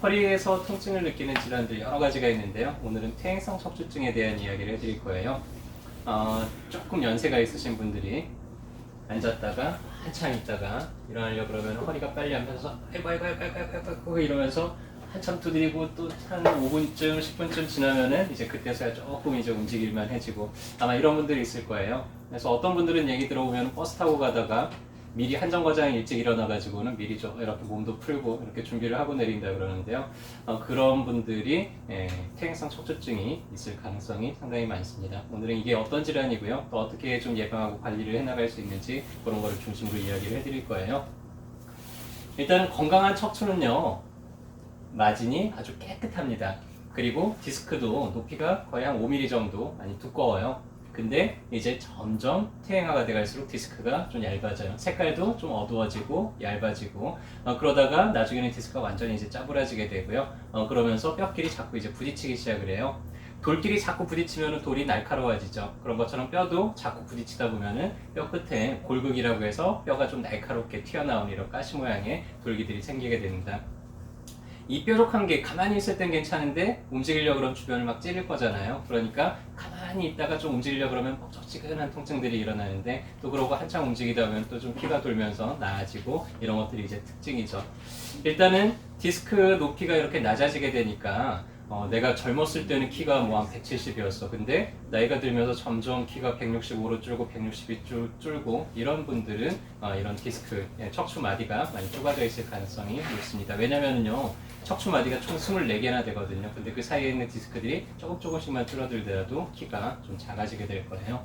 허리에서 통증을 느끼는 질환들 여러 가지가 있는데요. 오늘은 퇴행성 척추증에 대한 이야기를 해드릴 거예요. 조금 연세가 있으신 분들이 앉았다가 한참 있다가 일어나려고 그러면 허리가 빨리 하면서 아이고 아이고 아이고 아이고 아이고 아이고 이러면서 한참 두드리고 또 한 5분쯤 10분쯤 지나면은 이제 그때서야 조금 이제 움직일만 해지고 아마 이런 분들이 있을 거예요. 그래서 어떤 분들은 얘기 들어보면 버스 타고 가다가 미리 한정거장에 일찍 일어나가지고는 미리 좀 이렇게 몸도 풀고 이렇게 준비를 하고 내린다 그러는데요. 그런 분들이 퇴행성 척추증이 있을 가능성이 상당히 많습니다. 오늘은 이게 어떤 질환이고요. 또 어떻게 좀 예방하고 관리를 해나갈 수 있는지 그런 거를 중심으로 이야기를 해드릴 거예요. 일단 건강한 척추는요. 마진이 아주 깨끗합니다. 그리고 디스크도 높이가 거의 한 5mm 정도 많이 두꺼워요. 근데 이제 점점 퇴행화가 돼갈수록 디스크가 좀 얇아져요. 색깔도 좀 어두워지고 얇아지고 그러다가 나중에는 디스크가 완전히 이제 짜부라지게 되고요. 그러면서 뼈끼리 자꾸 이제 부딪히기 시작을 해요. 돌끼리 자꾸 부딪히면 돌이 날카로워지죠. 그런 것처럼 뼈도 자꾸 부딪히다 보면은 뼈 끝에 골극이라고 해서 뼈가 좀 날카롭게 튀어나온 이런 가시 모양의 돌기들이 생기게 됩니다. 이 뾰족한 게 가만히 있을 땐 괜찮은데 움직이려고 그러면 주변을 막 찌를 거잖아요. 그러니까 가만히 있다가 좀 움직이려고 그러면 뻑적지근한 통증들이 일어나는데 또 그러고 한참 움직이다 보면 또 좀 피가 돌면서 나아지고 이런 것들이 이제 특징이죠. 일단은 디스크 높이가 이렇게 낮아지게 되니까 내가 젊었을 때는 키가 뭐 한 170이었어. 근데 나이가 들면서 점점 키가 165로 줄고 160이 줄고 이런 분들은 이런 디스크, 척추 마디가 많이 좁아져 있을 가능성이 높습니다. 왜냐면은요, 척추 마디가 총 24개나 되거든요. 근데 그 사이에 있는 디스크들이 조금씩만 줄어들더라도 키가 좀 작아지게 될 거예요.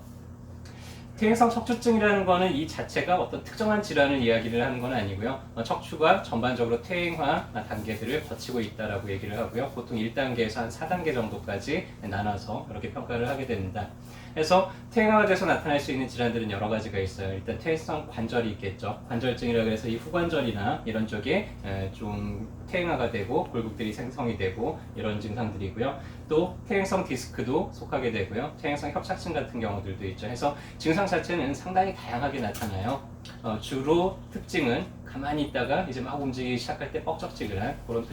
퇴행성 척추증이라는 거는 이 자체가 어떤 특정한 질환을 이야기를 하는 건 아니고요. 척추가 전반적으로 퇴행화 단계들을 거치고 있다라고 얘기를 하고요. 보통 1단계에서 한 4단계 정도까지 나눠서 그렇게 평가를 하게 됩니다. 그래서 퇴행화가 돼서 나타날 수 있는 질환들은 여러 가지가 있어요. 일단 퇴행성 관절이 있겠죠. 관절증이라고 해서 이 후관절이나 이런 쪽에 좀 퇴행화가 되고 골극들이 생성이 되고 이런 증상들이고요. 또 퇴행성 디스크도 속하게 되고요. 퇴행성 협착증 같은 경우들도 있죠. 해서 증상 자체는 상당히 다양하게 나타나요. 주로 특징은 가만히 있다가 이제 막 움직이기 시작할 때 뻑적지근한 그런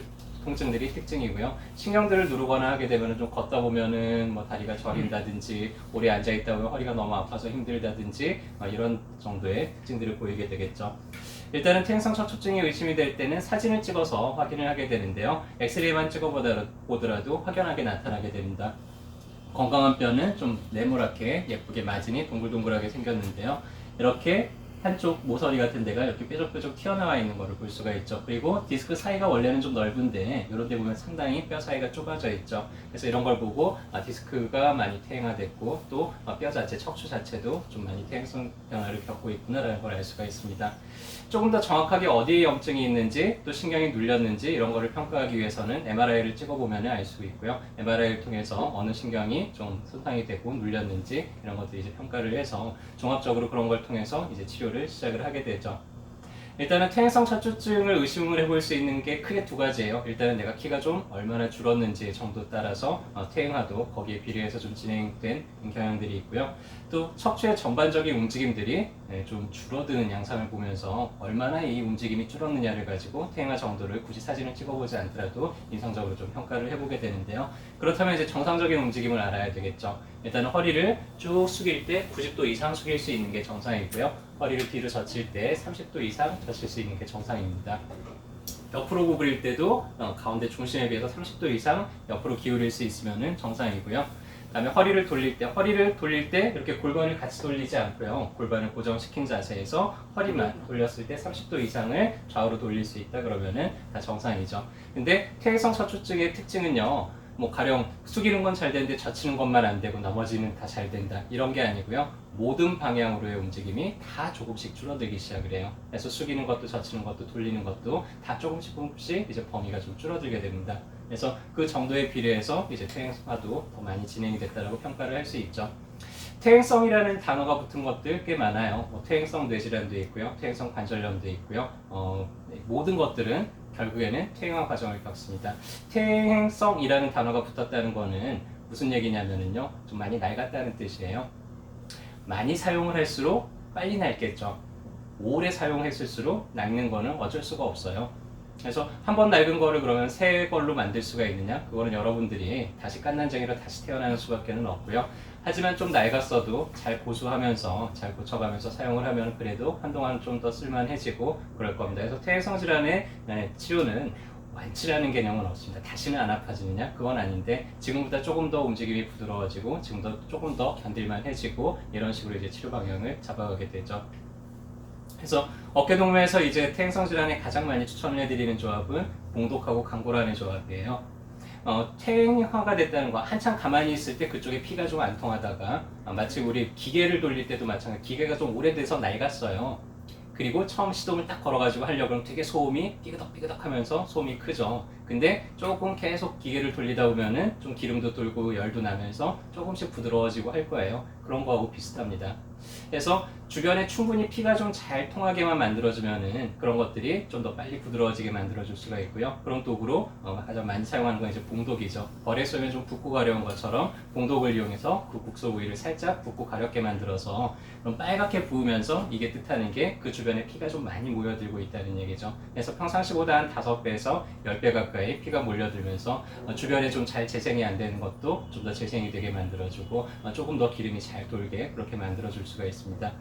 통증들이 특징이고요. 신경들을 누르거나 하게 되면 좀 걷다 보면은 뭐 다리가 저린다든지 오래 앉아 있다 보면 허리가 너무 아파서 힘들다든지 이런 정도의 특징들을 보이게 되겠죠. 일단은 퇴행성 척추증이 의심이 될 때는 사진을 찍어서 확인을 하게 되는데요. 엑스레이만 찍어보더라도 확연하게 나타나게 됩니다. 건강한 뼈는 좀 네모랗게 예쁘게 마진이 동글동글하게 생겼는데요. 이렇게 한쪽 모서리 같은 데가 이렇게 뾰족뾰족 튀어나와 있는 것을 볼 수가 있죠. 그리고 디스크 사이가 원래는 좀 넓은데 이런 데 보면 상당히 뼈 사이가 좁아져 있죠. 그래서 이런 걸 보고 디스크가 많이 퇴행화됐고 또 뼈 자체, 척추 자체도 좀 많이 퇴행성 변화를 겪고 있구나라는 걸 알 수가 있습니다. 조금 더 정확하게 어디에 염증이 있는지 또 신경이 눌렸는지 이런 거를 평가하기 위해서는 MRI를 찍어보면 알 수 있고요. MRI를 통해서 어느 신경이 좀 손상이 되고 눌렸는지 이런 것들을 이제 평가를 해서 종합적으로 그런 걸 통해서 이제 치료를 시작을 하게 되죠. 일단은 퇴행성 척추증을 의심을 해볼 수 있는 게 크게 두 가지예요. 일단은 내가 키가 좀 얼마나 줄었는지 정도 따라서 퇴행화도 거기에 비례해서 좀 진행된 경향들이 있고요. 또 척추의 전반적인 움직임들이 좀 줄어드는 양상을 보면서 얼마나 이 움직임이 줄었느냐를 가지고 퇴행화 정도를 굳이 사진을 찍어보지 않더라도 인상적으로 좀 평가를 해보게 되는데요. 그렇다면 이제 정상적인 움직임을 알아야 되겠죠. 일단은 허리를 쭉 숙일 때 90도 이상 숙일 수 있는 게 정상이고요. 허리를 뒤로 젖힐 때 30도 이상 젖힐 수 있는 게 정상입니다. 옆으로 구부릴 때도 가운데 중심에 비해서 30도 이상 옆으로 기울일 수 있으면 정상이고요. 그 다음에 허리를 돌릴 때 이렇게 골반을 같이 돌리지 않고요. 골반을 고정시킨 자세에서 허리만 돌렸을 때 30도 이상을 좌우로 돌릴 수 있다 그러면은 다 정상이죠. 근데 퇴행성 척추증의 특징은요. 뭐 가령 숙이는 건 잘 되는데 젖히는 것만 안 되고 나머지는 다 잘 된다 이런 게 아니고요. 모든 방향으로의 움직임이 다 조금씩 줄어들기 시작을 해요. 그래서 숙이는 것도 젖히는 것도 돌리는 것도 다 조금씩 이제 범위가 좀 줄어들게 됩니다. 그래서 그 정도에 비례해서 이제 퇴행화도 더 많이 진행이 됐다라고 평가를 할 수 있죠. 퇴행성이라는 단어가 붙은 것들 꽤 많아요. 퇴행성 뇌질환도 있고요. 퇴행성 관절염도 있고요. 모든 것들은 결국에는 퇴행화 과정을 겪습니다. 퇴행성이라는 단어가 붙었다는 거는 무슨 얘기냐면요. 좀 많이 낡았다는 뜻이에요. 많이 사용을 할수록 빨리 낡겠죠. 오래 사용했을수록 낡는 거는 어쩔 수가 없어요. 그래서 한 번 낡은 거를 그러면 새 걸로 만들 수가 있느냐? 그거는 여러분들이 다시 깐난쟁이로 다시 태어나는 수밖에는 없고요. 하지만 좀 낡았어도 잘 보수하면서 잘 고쳐가면서 사용을 하면 그래도 한동안 좀 더 쓸만해지고 그럴 겁니다. 그래서 퇴행성 질환의 치료는 완치라는 개념은 없습니다. 다시는 안 아파지느냐? 그건 아닌데 지금보다 조금 더 움직임이 부드러워지고 지금도 조금 더 견딜만해지고 이런 식으로 이제 치료 방향을 잡아가게 되죠. 그래서 어깨동무에서 이제 퇴행성 질환에 가장 많이 추천을 해드리는 조합은 봉독하고 강고라는 조합이에요. 퇴행화가 됐다는 거, 한참 가만히 있을 때 그쪽에 피가 좀 안 통하다가 마치 우리 기계를 돌릴 때도 마찬가지, 기계가 좀 오래돼서 낡았어요. 그리고 처음 시동을 딱 걸어가지고 하려고 하면 되게 소음이 삐그덕삐그덕 하면서 소음이 크죠. 근데 조금 계속 기계를 돌리다 보면은 좀 기름도 돌고 열도 나면서 조금씩 부드러워지고 할 거예요. 그런 거하고 비슷합니다. 그래서 주변에 충분히 피가 좀 잘 통하게만 만들어주면은 그런 것들이 좀 더 빨리 부드러워지게 만들어줄 수가 있고요. 그런 도구로 가장 많이 사용하는 건 이제 봉독이죠. 벌에 쏘면 좀 붓고 가려운 것처럼 봉독을 이용해서 그 국소 부위를 살짝 붓고 가렵게 만들어서 그럼 빨갛게 부으면서 이게 뜻하는 게 그 주변에 피가 좀 많이 모여들고 있다는 얘기죠. 그래서 평상시보다 한 5배에서 10배 가까이 피가 몰려들면서 주변에 좀 잘 재생이 안 되는 것도 좀 더 재생이 되게 만들어주고 조금 더 기름이 잘 돌게 그렇게 만들어줄 수가 있습니다.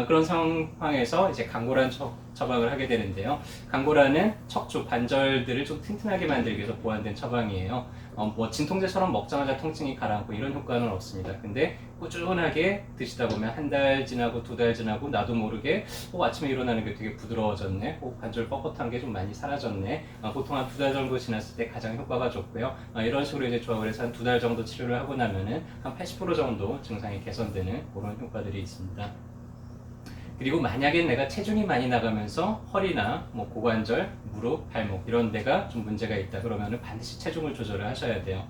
그런 상황에서 이제 강고란 처방을 하게 되는데요. 강고란은 척추 관절들을 좀 튼튼하게 만들기 위해서 보완된 처방이에요. 뭐 진통제처럼 먹자마자 통증이 가라앉고 이런 효과는 없습니다. 근데 꾸준하게 드시다 보면 한 달 지나고 2달 지나고 나도 모르게 아침에 일어나는 게 되게 부드러워졌네, 관절 뻣뻣한 게 좀 많이 사라졌네, 보통 한 2달 정도 지났을 때 가장 효과가 좋고요. 이런 식으로 이제 조합을 해서 한 2달 정도 치료를 하고 나면은 한 80% 정도 증상이 개선되는 그런 효과들이 있습니다. 그리고 만약에 내가 체중이 많이 나가면서 허리나 뭐 고관절, 무릎, 발목 이런 데가 좀 문제가 있다 그러면은 반드시 체중을 조절을 하셔야 돼요.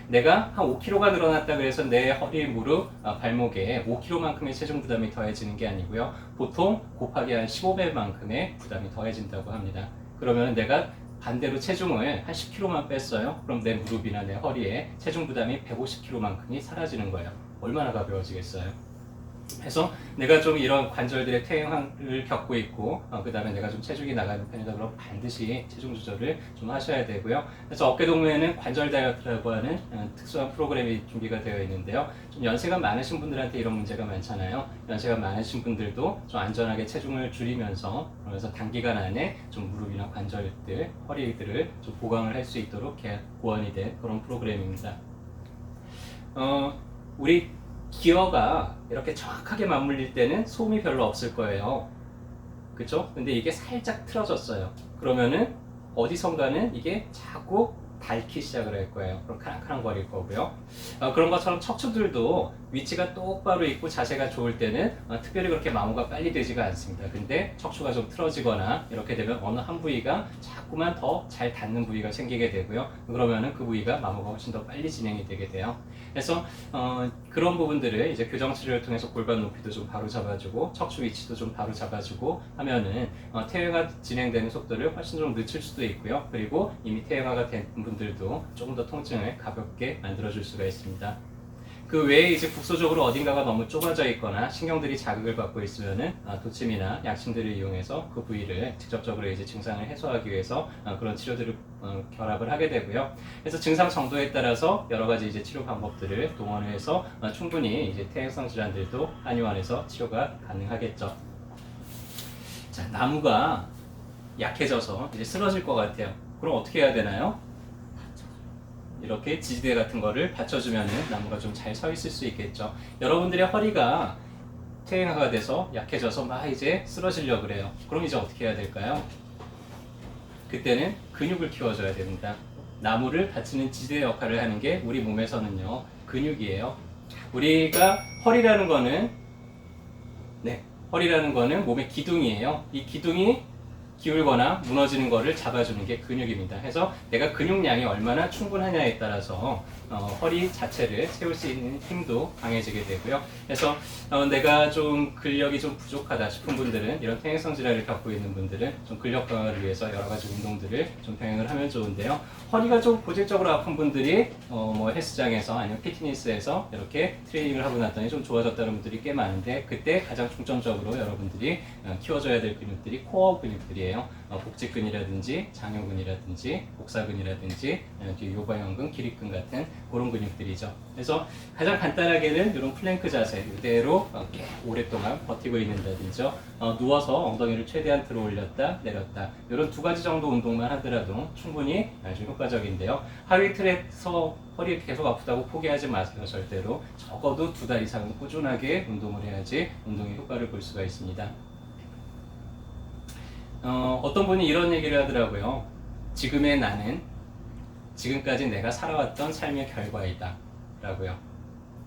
내가 한 5kg가 늘어났다 그래서 내 허리, 무릎, 발목에 5kg만큼의 체중 부담이 더해지는 게 아니고요. 보통 곱하기 한 15배만큼의 부담이 더해진다고 합니다. 그러면 내가 반대로 체중을 한 10kg만 뺐어요. 그럼 내 무릎이나 내 허리에 체중 부담이 150kg만큼이 사라지는 거예요. 얼마나 가벼워지겠어요? 그래서 내가 좀 이런 관절들의 퇴행을 겪고 있고 그 다음에 내가 좀 체중이 나가는 편이다 그러면 반드시 체중 조절을 좀 하셔야 되고요. 그래서 어깨동무에는 관절 다이어트라고 하는 특수한 프로그램이 준비가 되어 있는데요. 좀 연세가 많으신 분들한테 이런 문제가 많잖아요. 연세가 많으신 분들도 좀 안전하게 체중을 줄이면서 그러면서 단기간 안에 좀 무릎이나 관절들, 허리들을 좀 보강을 할 수 있도록 고안이 된 그런 프로그램입니다. 우리 기어가 이렇게 정확하게 맞물릴 때는 소음이 별로 없을 거예요. 그쵸? 근데 이게 살짝 틀어졌어요. 그러면은 어디선가는 이게 자꾸 닳기 시작을 할 거예요. 그럼 카랑카랑거릴 거고요. 그런 것처럼 척추들도 위치가 똑바로 있고 자세가 좋을 때는 특별히 그렇게 마모가 빨리 되지가 않습니다. 근데 척추가 좀 틀어지거나 이렇게 되면 어느 한 부위가 자꾸만 더 잘 닿는 부위가 생기게 되고요. 그러면은 그 부위가 마모가 훨씬 더 빨리 진행이 되게 돼요. 그래서 그런 부분들을 이제 교정 치료를 통해서 골반 높이도 좀 바로 잡아주고 척추 위치도 좀 바로 잡아주고 하면은 퇴행화 진행되는 속도를 훨씬 좀 늦출 수도 있고요. 그리고 이미 퇴행화가 된 분들도 조금 더 통증을 가볍게 만들어줄 수가 있습니다. 그 외에 이제 국소적으로 어딘가가 너무 좁아져 있거나 신경들이 자극을 받고 있으면은 도침이나 약침들을 이용해서 그 부위를 직접적으로 이제 증상을 해소하기 위해서 그런 치료들을 결합을 하게 되고요. 그래서 증상 정도에 따라서 여러 가지 이제 치료 방법들을 동원을 해서 충분히 이제 퇴행성 질환들도 한의원에서 치료가 가능하겠죠. 자, 나무가 약해져서 이제 쓰러질 것 같아요. 그럼 어떻게 해야 되나요? 이렇게 지지대 같은 거를 받쳐주면 나무가 좀 잘 서 있을 수 있겠죠. 여러분들의 허리가 퇴행화가 돼서 약해져서 막 이제 쓰러지려고 그래요. 그럼 이제 어떻게 해야 될까요? 그때는 근육을 키워줘야 됩니다. 나무를 받치는 지지대 역할을 하는 게 우리 몸에서는요, 근육이에요. 우리가 허리라는 거는 몸의 기둥이에요. 이 기둥이 기울거나 무너지는 것을 잡아주는 게 근육입니다. 그래서 내가 근육량이 얼마나 충분하냐에 따라서 허리 자체를 세울 수 있는 힘도 강해지게 되고요. 그래서 내가 좀 근력이 좀 부족하다 싶은 분들은, 이런 퇴행성 질환을 갖고 있는 분들은 좀 근력 강화를 위해서 여러 가지 운동들을 좀 병행을 하면 좋은데요. 허리가 좀 고질적으로 아픈 분들이 뭐 헬스장에서 아니면 피트니스에서 이렇게 트레이닝을 하고 났더니 좀 좋아졌다는 분들이 꽤 많은데, 그때 가장 중점적으로 여러분들이 키워줘야 될 근육들이 코어 근육들이에요. 근육이에요. 복직근이라든지 장요근이라든지 복사근이라든지 뒤에 요방형근, 기립근 같은 그런 근육들이죠. 그래서 가장 간단하게는 이런 플랭크 자세 이대로 꽤 오랫동안 버티고 있는다든지 누워서 엉덩이를 최대한 들어 올렸다 내렸다 이런 두 가지 정도 운동만 하더라도 충분히 아주 효과적인데요. 하루 이틀에서 허리 계속 아프다고 포기하지 마세요. 절대로 적어도 2달 이상은 꾸준하게 운동을 해야지 운동의 효과를 볼 수가 있습니다. 어떤 분이 이런 얘기를 하더라고요. 지금의 나는 지금까지 내가 살아왔던 삶의 결과이다 라고요.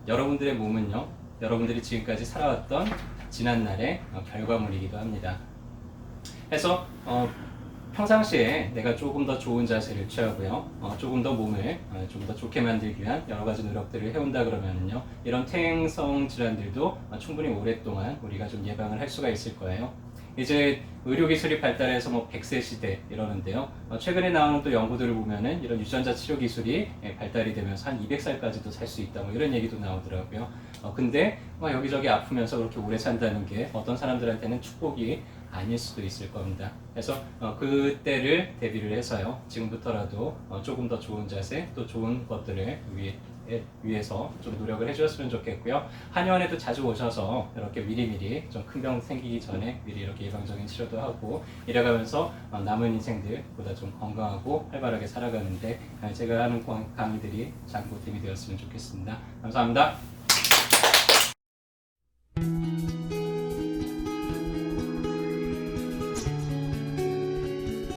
여러분들의 몸은요, 여러분들이 지금까지 살아왔던 지난날의 결과물이기도 합니다. 그래서 평상시에 내가 조금 더 좋은 자세를 취하고요, 조금 더 몸을 좀 더 좋게 만들기 위한 여러 가지 노력들을 해온다 그러면은요, 이런 퇴행성 질환들도 충분히 오랫동안 우리가 좀 예방을 할 수가 있을 거예요. 이제 의료기술이 발달해서 뭐 100세 시대 이러는데요. 최근에 나오는 또 연구들을 보면은 이런 유전자 치료 기술이 발달이 되면서 한 200살까지도 살 수 있다 뭐 이런 얘기도 나오더라고요. 근데 여기저기 아프면서 그렇게 오래 산다는 게 어떤 사람들한테는 축복이 아닐 수도 있을 겁니다. 그래서 그때를 대비를 해서요. 지금부터라도 조금 더 좋은 자세 또 좋은 것들을 위해서 좀 노력을 해주셨으면 좋겠고요. 한의원에도 자주 오셔서 이렇게 미리미리 좀 큰 병 생기기 전에 미리 이렇게 예방적인 치료도 하고 이래가면서 남은 인생들보다 좀 건강하고 활발하게 살아가는데 제가 하는 강의들이 장 보탬이 되었으면 좋겠습니다. 감사합니다.